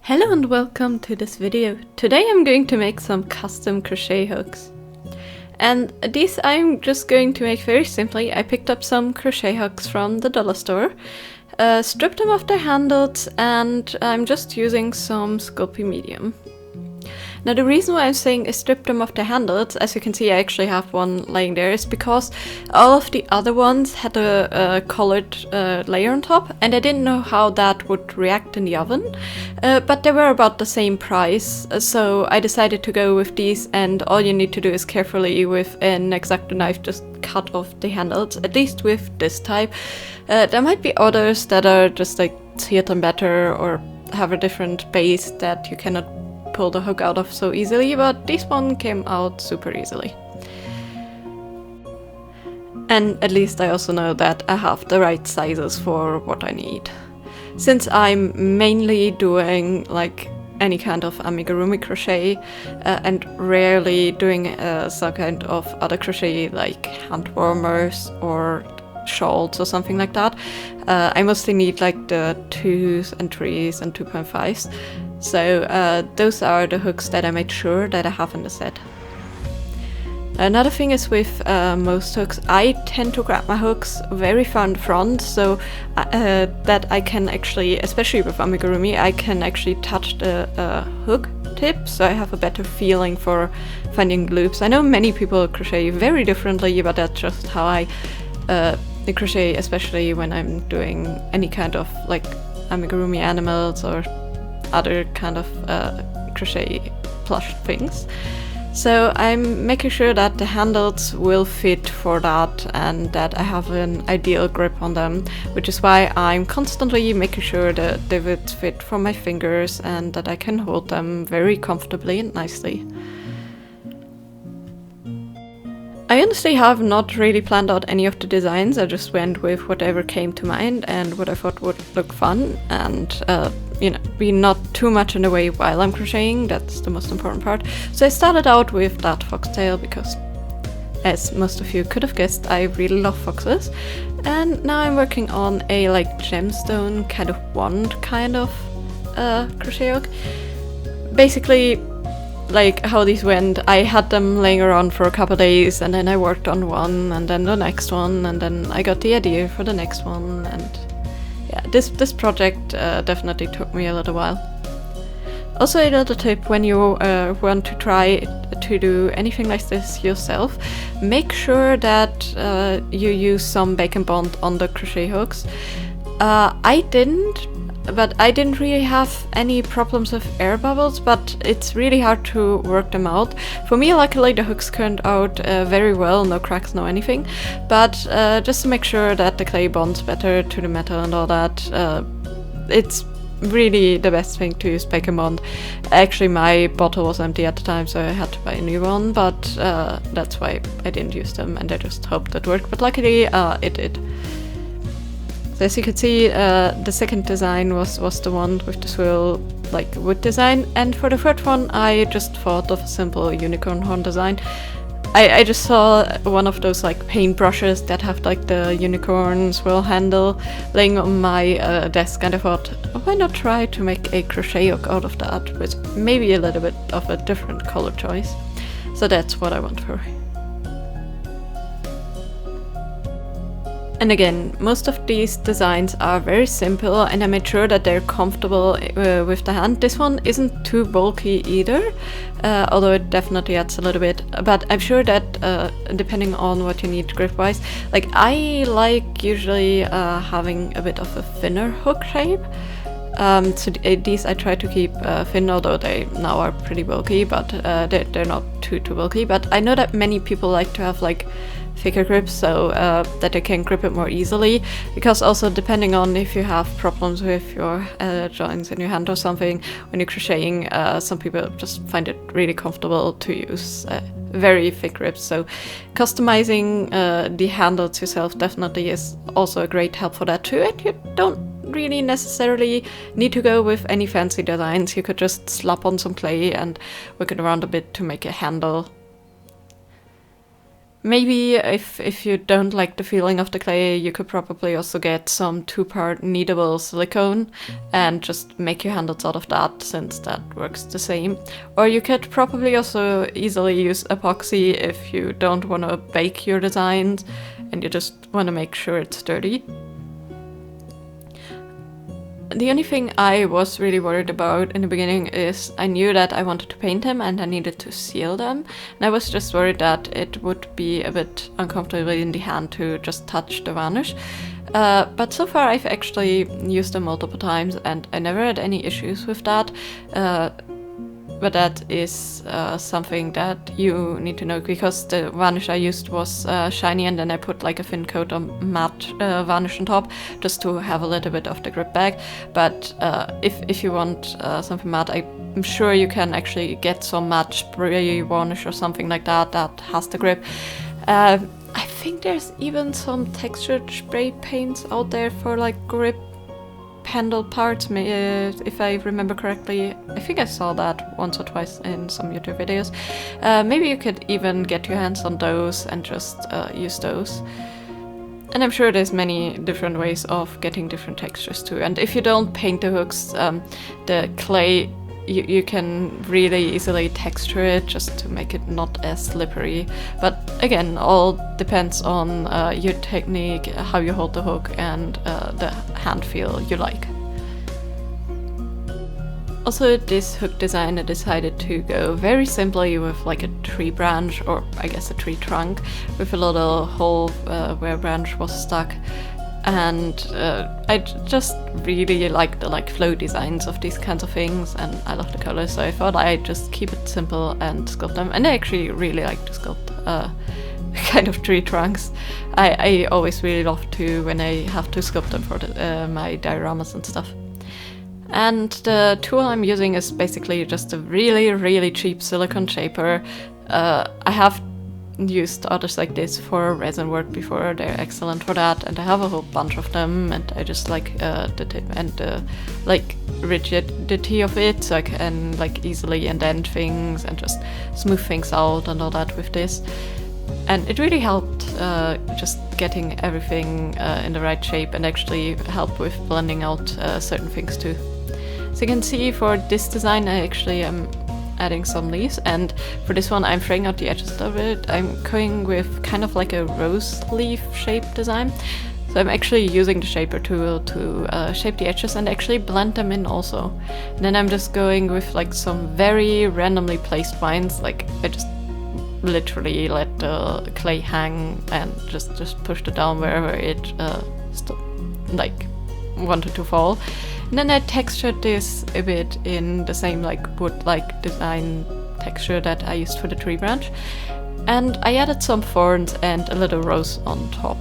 Hello and welcome to this video. Today I'm going to make some custom crochet hooks. And these I'm just going to make very simply. I picked up some crochet hooks from the dollar store, stripped them of their handles, and I'm just using some Sculpey medium. Now the reason why I'm saying I stripped them of their handles, as you can see I actually have one laying there, is because all of the other ones had a colored layer on top, and I didn't know how that would react in the oven, but they were about the same price, so I decided to go with these, and all you need to do is carefully with an X-Acto knife just cut off the handles, at least with this type. There might be others that are just like sealed and better or have a different base that you cannot pull the hook out of so easily, but this one came out super easily. And at least I also know that I have the right sizes for what I need. Since I'm mainly doing like any kind of amigurumi crochet and rarely doing some kind of other crochet like hand warmers or shawls or something like that, I mostly need like the 2s and 3s and 2.5s. So those are the hooks that I made sure that I have in the set. Another thing is with most hooks, I tend to grab my hooks very far in the front, so that I can actually, especially with amigurumi, I can actually touch the hook tip, so I have a better feeling for finding loops. I know many people crochet very differently, but that's just how I crochet, especially when I'm doing any kind of like amigurumi animals or other kind of crochet plush things. So I'm making sure that the handles will fit for that and that I have an ideal grip on them, which is why I'm constantly making sure that they would fit for my fingers and that I can hold them very comfortably and nicely. I honestly have not really planned out any of the designs. I just went with whatever came to mind and what I thought would look fun and be not too much in the way while I'm crocheting. That's the most important part. So I started out with that foxtail because, as most of you could have guessed, I really love foxes. And now I'm working on a like gemstone kind of wand kind of crochet hook. Basically, like how these went, I had them laying around for a couple days and then I worked on one and then the next one and then I got the idea for the next one, and yeah, this project definitely took me a little while. Also, a little tip when you want to try to do anything like this yourself, make sure that you use some bake and bond on the crochet hooks. I didn't really have any problems with air bubbles, but it's really hard to work them out. For me, luckily, the hooks turned out very well, no cracks, no anything. But just to make sure that the clay bonds better to the metal and all that, it's really the best thing to use bake and bond. Actually, my bottle was empty at the time, so I had to buy a new one, but that's why I didn't use them, and I just hoped it worked. But luckily, it did. So as you can see, the second design was the one with the swirl like wood design, and for the third one I just thought of a simple unicorn horn design. I just saw one of those like paint brushes that have like the unicorn swirl handle laying on my desk, and I thought, why not try to make a crochet hook out of that with maybe a little bit of a different color choice. So that's what I want for. And again, most of these designs are very simple and I made sure that they're comfortable with the hand. This one isn't too bulky either, although it definitely adds a little bit, but I'm sure that depending on what you need grip-wise, like I like usually having a bit of a thinner hook shape. So these I try to keep thin, although they now are pretty bulky, but they're not too bulky. But I know that many people like to have like thicker grips so that they can grip it more easily, because also depending on if you have problems with your joints in your hand or something when you're crocheting, some people just find it really comfortable to use very thick grips. So customizing the handles yourself definitely is also a great help for that too, and you don't really necessarily need to go with any fancy designs. You could just slap on some clay and work it around a bit to make a handle. Maybe if you don't like the feeling of the clay, you could probably also get some 2-part kneadable silicone and just make your handles out of that, since that works the same. Or you could probably also easily use epoxy if you don't want to bake your designs and you just want to make sure it's sturdy. The only thing I was really worried about in the beginning is I knew that I wanted to paint them and I needed to seal them. And I was just worried that it would be a bit uncomfortable in the hand to just touch the varnish. But so far I've actually used them multiple times and I never had any issues with that. But that is something that you need to know, because the varnish I used was shiny, and then I put like a thin coat of matte varnish on top just to have a little bit of the grip back. But if you want something matte, I'm sure you can actually get some matte spray varnish or something like that that has the grip. I think there's even some textured spray paints out there for like grip handle parts, if I remember correctly. I think I saw that once or twice in some YouTube videos. Maybe you could even get your hands on those and just use those. And I'm sure there's many different ways of getting different textures too. And if you don't paint the hooks, the clay, you can really easily texture it just to make it not as slippery. But again, all depends on your technique, how you hold the hook, and the hand feel you like. Also, this hook design I decided to go very simply with like a tree branch, or I guess a tree trunk, with a little hole where a branch was stuck. And I just really like the flow designs of these kinds of things, and I love the colors, so I thought I'd just keep it simple and sculpt them. And I actually really like to sculpt kind of tree trunks. I always really love to when I have to sculpt them for my dioramas and stuff. And the tool I'm using is basically just a really cheap silicone shaper. I have used others like this for resin work before. They're excellent for that, and I have a whole bunch of them, and I just like the tip and the rigidity of it, so I can easily indent things and just smooth things out and all that with this. And it really helped just getting everything in the right shape, and actually help with blending out certain things too. So you can see for this design I actually am adding some leaves, and for this one I'm fraying out the edges of it. I'm going with kind of like a rose leaf shape design. So I'm actually using the shaper tool to shape the edges and actually blend them in also. And then I'm just going with some very randomly placed vines. I just literally let the clay hang and just pushed it down wherever it wanted to fall. And then I textured this a bit in the same wood-like design texture that I used for the tree branch. And I added some thorns and a little rose on top.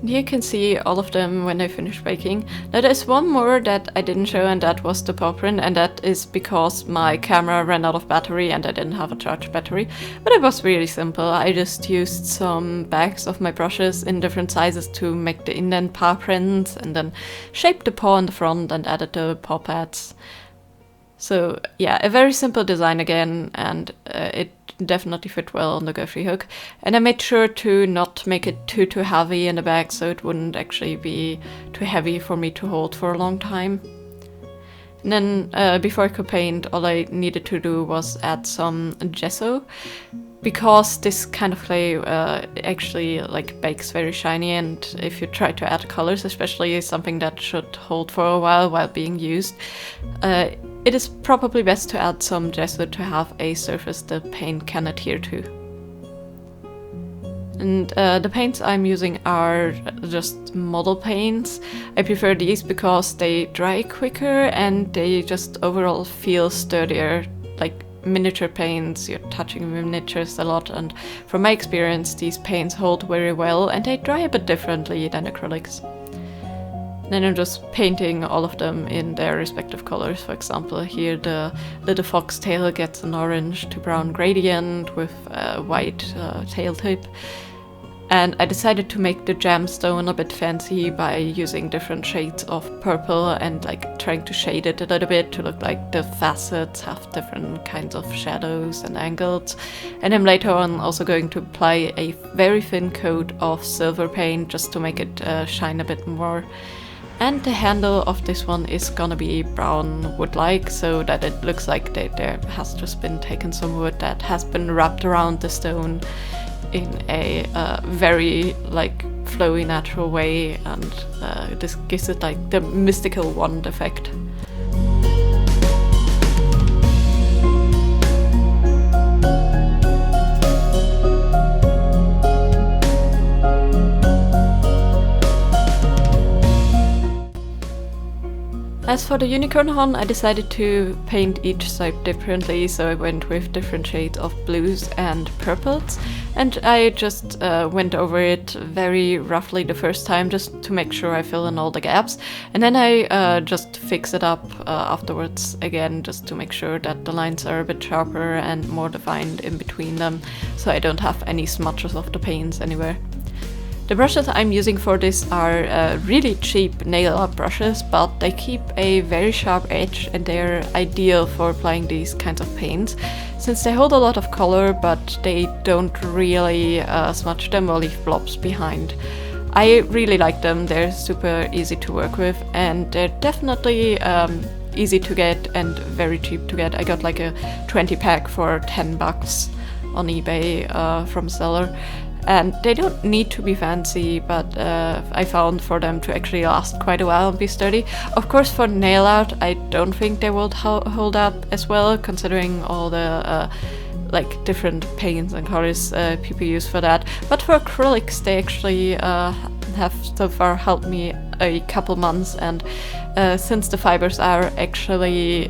You can see all of them when I finish baking. Now there's one more that I didn't show, and that was the paw print, and that is because my camera ran out of battery and I didn't have a charged battery. But it was really simple. I just used some bags of my brushes in different sizes to make the indent paw prints, and then shaped the paw in the front and added the paw pads. So yeah, a very simple design again, and it definitely fit well on the gopher hook. And I made sure to not make it too heavy in the bag, so it wouldn't actually be too heavy for me to hold for a long time. And then before I could paint, all I needed to do was add some gesso, because this kind of clay actually like bakes very shiny, and if you try to add colors, especially something that should hold for a while being used, it is probably best to add some gesso to have a surface the paint can adhere to. And the paints I'm using are just model paints. I prefer these because they dry quicker and they just overall feel sturdier, like miniature paints. You're touching miniatures a lot, and from my experience these paints hold very well and they dry a bit differently than acrylics. Then I'm just painting all of them in their respective colors. For example, here the little foxtail gets an orange to brown gradient with a white tail tip. And I decided to make the gemstone a bit fancy by using different shades of purple and like trying to shade it a little bit to look like the facets have different kinds of shadows and angles. And I'm later on also going to apply a very thin coat of silver paint just to make it shine a bit more. And the handle of this one is gonna be brown wood-like, so that it looks like there has just been taken some wood that has been wrapped around the stone in a very like flowy natural way, and this gives it like the mystical wand effect. As for the unicorn horn, I decided to paint each side differently, so I went with different shades of blues and purples, and I just went over it very roughly the first time just to make sure I fill in all the gaps, and then I just fix it up afterwards again just to make sure that the lines are a bit sharper and more defined in between them, so I don't have any smudges of the paints anywhere. The brushes I'm using for this are really cheap nail art brushes, but they keep a very sharp edge and they're ideal for applying these kinds of paints, since they hold a lot of color but they don't really smudge them or leave blobs behind. I really like them, they're super easy to work with, and they're definitely easy to get and very cheap to get. I got like a 20 pack for $10 on eBay from a seller. And they don't need to be fancy, but I found for them to actually last quite a while and be sturdy. Of course, for nail art, I don't think they will hold up as well, considering all the like different paints and colors people use for that. But for acrylics, they actually have so far helped me a couple months, and since the fibers are actually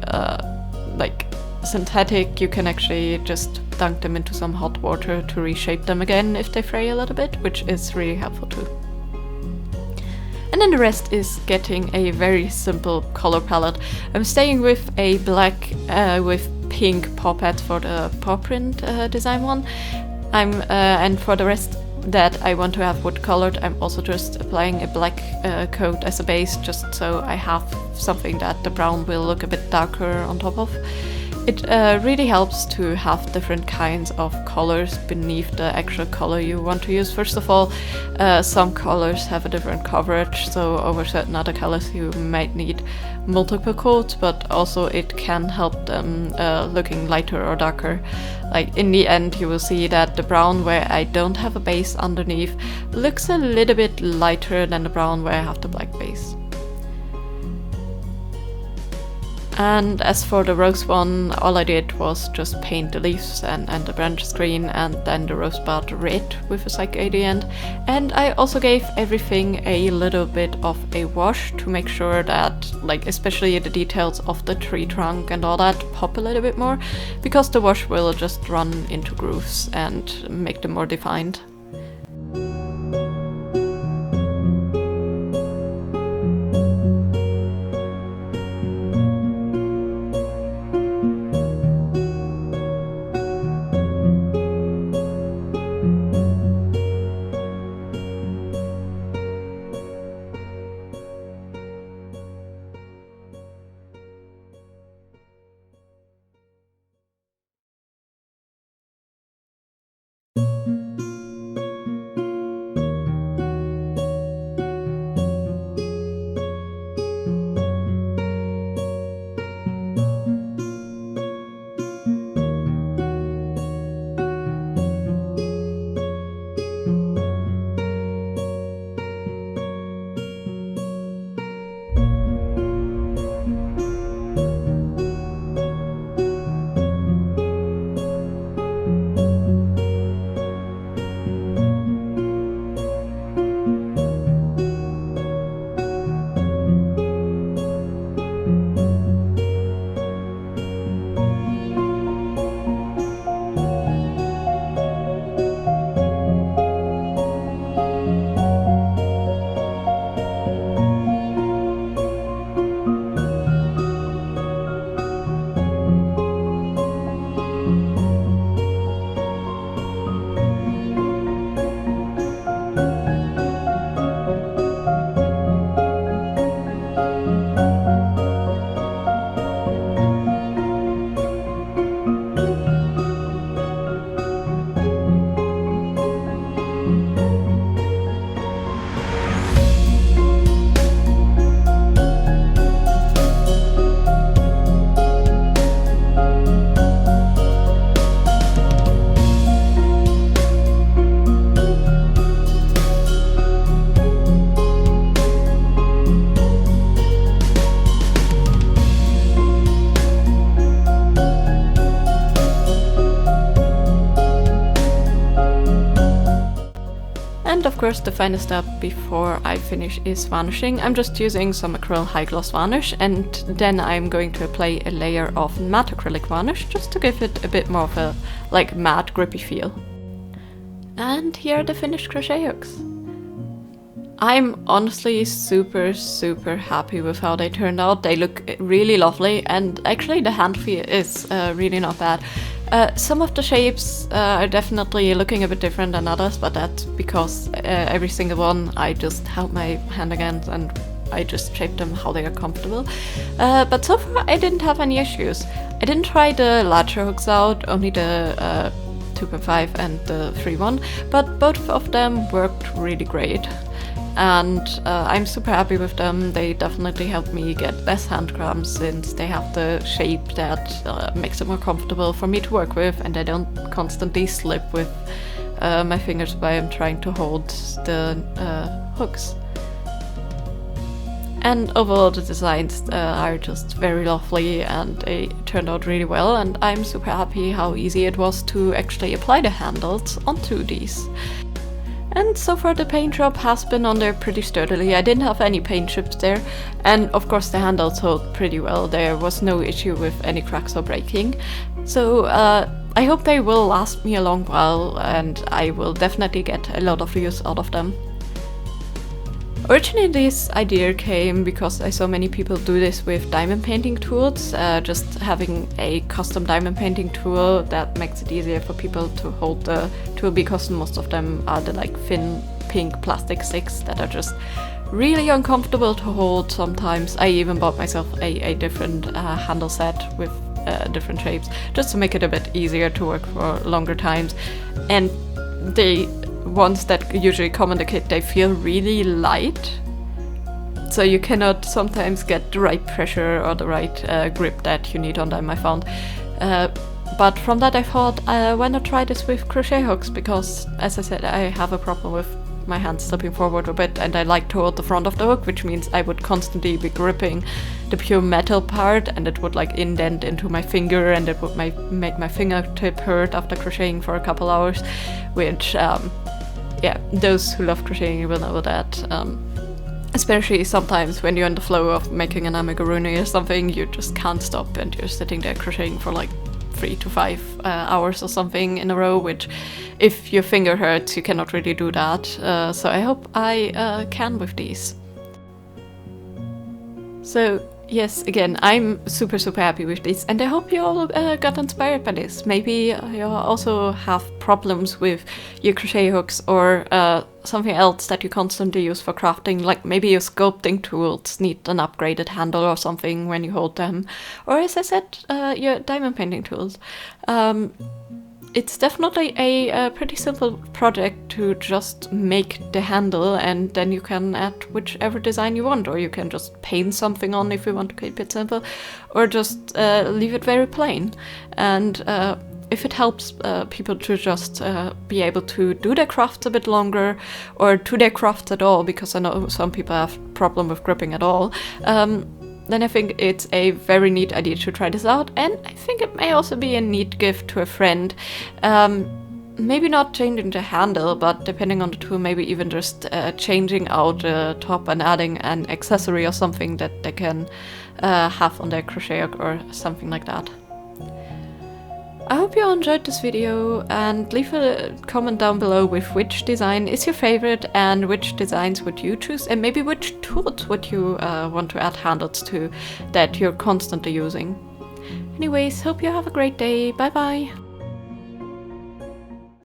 like synthetic, you can actually just dunk them into some hot water to reshape them again if they fray a little bit, which is really helpful too. And then the rest is getting a very simple color palette. I'm staying with a black with pink paw pads for the paw print design one. And for the rest that I want to have wood colored, I'm also just applying a black coat as a base, just so I have something that the brown will look a bit darker on top of. It really helps to have different kinds of colors beneath the actual color you want to use. First of all, some colors have a different coverage, so over certain other colors you might need multiple coats, but also it can help them looking lighter or darker. Like in the end you will see that the brown where I don't have a base underneath looks a little bit lighter than the brown where I have the black base. And as for the rose one, all I did was just paint the leaves and the branches green, and then the rosebud red with a psych at the end. And I also gave everything a little bit of a wash to make sure that, like, especially the details of the tree trunk and all that pop a little bit more, because the wash will just run into grooves and make them more defined. of course, the final step before I finish is varnishing. I'm just using some acrylic high gloss varnish, and then I'm going to apply a layer of matte acrylic varnish just to give it a bit more of a like matte grippy feel. And here are the finished crochet hooks. I'm honestly super happy with how they turned out. They look really lovely, and actually the hand feel is really not bad. Some of the shapes are definitely looking a bit different than others, but that's because every single one I just held my hand against and I just shaped them how they are comfortable. But so far I didn't have any issues. I didn't try the larger hooks out, only the 2.5 and the 3.1, but both of them worked really great. And I'm super happy with them. They definitely help me get less hand cramps since they have the shape that makes it more comfortable for me to work with, and I don't constantly slip with my fingers while I'm trying to hold the hooks. And overall the designs are just very lovely and they turned out really well, and I'm super happy how easy it was to actually apply the handles onto these. And so far the paint job has been on there pretty sturdily. I didn't have any paint chips there, and of course the handles hold pretty well. There was no issue with any cracks or breaking. So I hope they will last me a long while, and I will definitely get a lot of use out of them. Originally this idea came because I saw many people do this with diamond painting tools, just having a custom diamond painting tool that makes it easier for people to hold the tool, because most of them are the like thin pink plastic sticks that are just really uncomfortable to hold sometimes. I even bought myself a different handle set with different shapes just to make it a bit easier to work for longer times. And the ones that usually come in the kit, they feel really light, so you cannot sometimes get the right pressure or the right grip that you need on them, I found. But from that I thought, why not try this with crochet hooks, because as I said, I have a problem with my hands slipping forward a bit, and I like to hold the front of the hook, which means I would constantly be gripping the pure metal part, and it would like indent into my finger, and it would make my fingertip hurt after crocheting for a couple hours, which yeah, those who love crocheting will know that. Especially sometimes when you're in the flow of making an amigurumi or something, you just can't stop and you're sitting there crocheting for like 3 to 5 hours or something in a row, which if your finger hurts you cannot really do that. So I hope I can with these. So yes, again, I'm super happy with this, and I hope you all got inspired by this. Maybe you also have problems with your crochet hooks or something else that you constantly use for crafting, like maybe your sculpting tools need an upgraded handle or something when you hold them, or as I said, your diamond painting tools. It's definitely a pretty simple project to just make the handle, and then you can add whichever design you want, or you can just paint something on if you want to keep it simple, or just leave it very plain. And if it helps people to just be able to do their crafts a bit longer, or do their crafts at all, because I know some people have problem with gripping at all, then I think it's a very neat idea to try this out, and I think it may also be a neat gift to a friend. Maybe not changing the handle, but depending on the tool, maybe even just changing out the top and adding an accessory or something that they can have on their crochet hook or something like that. I hope you all enjoyed this video, and leave a comment down below with which design is your favorite and which designs would you choose, and maybe which tools would you want to add handles to that you're constantly using. Anyways, hope you have a great day. Bye bye!